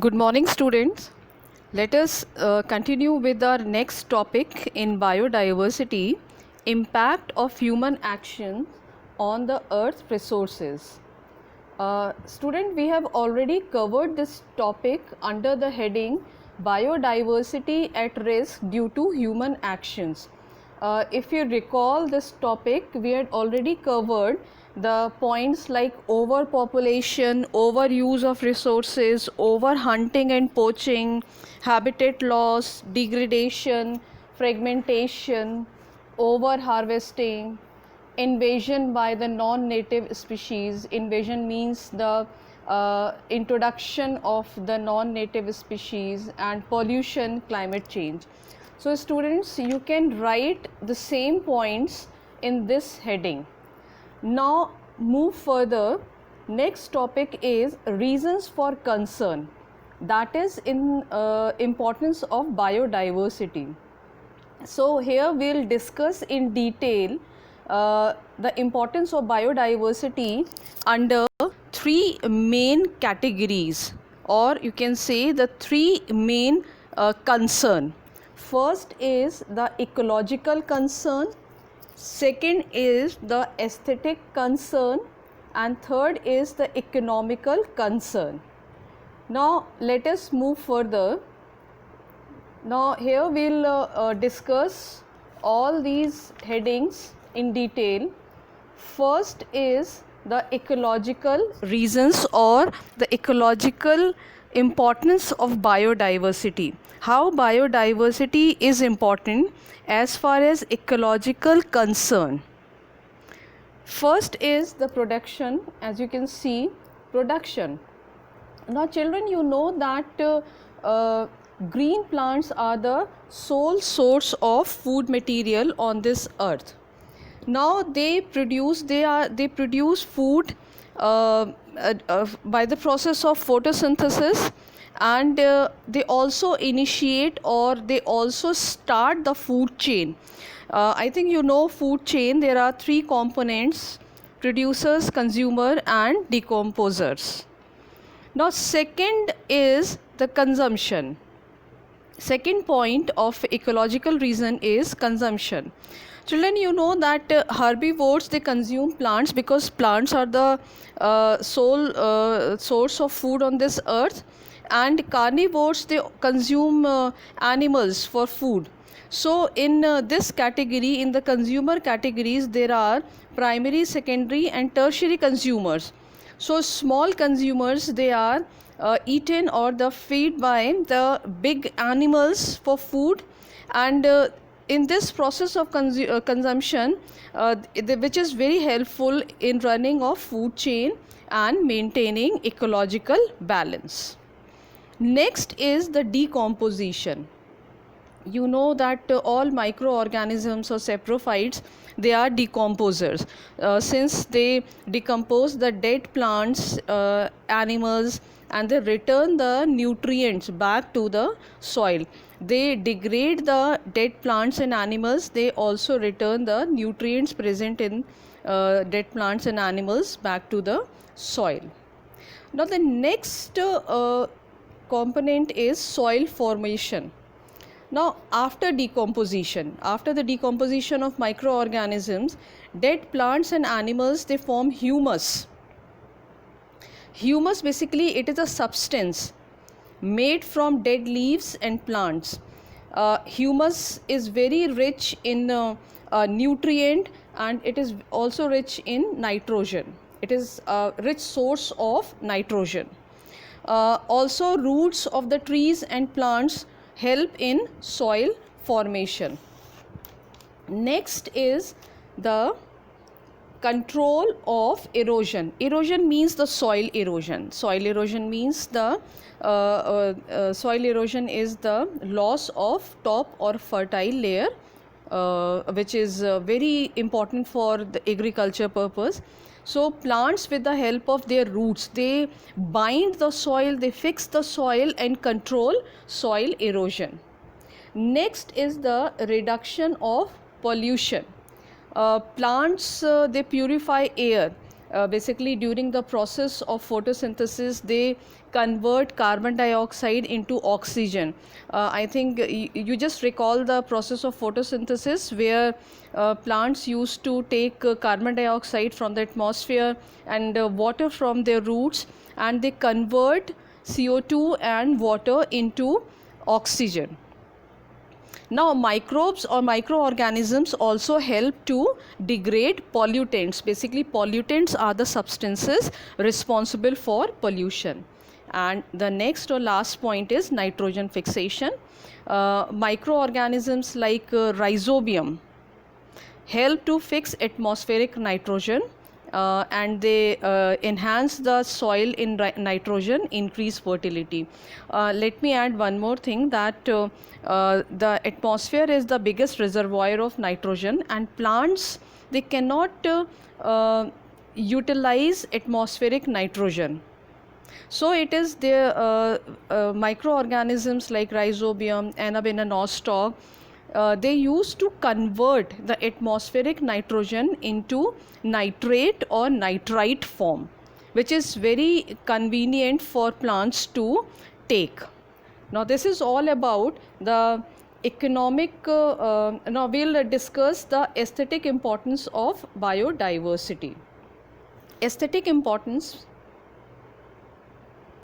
Good morning, students. Let us continue with our next topic in biodiversity, impact of human action on the earth resources. Student, we have already covered this topic under the heading biodiversity at risk due to human actions. If you recall this topic, we had already covered the points like overpopulation, overuse of resources, overhunting and poaching, habitat loss, degradation, fragmentation, overharvesting, invasion by the non-native species. Invasion means the introduction of the non-native species, and pollution, climate change. So students, you can write the same points in this heading. Now move further. Next topic is reasons for concern, that is in importance of biodiversity. So here we will discuss in detail the importance of biodiversity under three main categories, or you can say the three main concern. First is the ecological concern, second is the aesthetic concern, and third is the economical concern. Now let us move further. Now here we will discuss all these headings in detail. First is the ecological reasons or the ecological importance of biodiversity. How biodiversity is important as far as ecological concern. First is the production. As you can see, production. Now children, you know that green plants are the sole source of food material on this earth. Now they produce food by the process of photosynthesis, and they also initiate or they also start the food chain. I think you know food chain. There are three components: producers, consumer, and decomposers. Now second is the consumption. Second point of ecological reason is consumption. Children, you know that herbivores, they consume plants because plants are the sole source of food on this earth, and carnivores, they consume animals for food. So in this category, in the consumer categories, there are primary, secondary, and tertiary consumers. So small consumers, they are eaten or the feed by the big animals for food, and in this process of consumption, which is very helpful in running of food chain and maintaining ecological balance. Next is the decomposition. You know that all microorganisms or saprophytes, they are decomposers. Since they decompose the dead plants, animals, and they return the nutrients back to the soil. They degrade the dead plants and animals. They also return the nutrients present in dead plants and animals back to the soil. Now the next component is soil formation. Now after the decomposition of microorganisms, dead plants and animals, they form humus. Humus, basically it is a substance made from dead leaves and plants. Humus is very rich in nutrient, and it is also rich in nitrogen. It is a rich source of nitrogen. Also roots of the trees and plants help in soil formation. Next is the control of erosion. Erosion means the soil erosion. Soil erosion means the soil erosion is the loss of top or fertile layer, which is very important for the agriculture purpose. So plants, with the help of their roots, they bind the soil, they fix the soil and control soil erosion. Next is the reduction of pollution. Plants, they purify air. basically during the process of photosynthesis they convert carbon dioxide into oxygen. I think you just recall the process of photosynthesis where plants used to take carbon dioxide from the atmosphere and water from their roots, and they convert CO2 and water into oxygen. Now, microbes or microorganisms also help to degrade pollutants. Basically, pollutants are the substances responsible for pollution. And the next or last point is nitrogen fixation. Microorganisms like rhizobium help to fix atmospheric nitrogen, and they enhance the soil in nitrogen, increase fertility. Let me add one more thing, that the atmosphere is the biggest reservoir of nitrogen, and plants, they cannot utilize atmospheric nitrogen. So it is the microorganisms like rhizobium, Anabaena nostoc, they used to convert the atmospheric nitrogen into nitrate or nitrite form, which is very convenient for plants to take. Now this is all about the economic, now we'll discuss the aesthetic importance of biodiversity. Aesthetic importance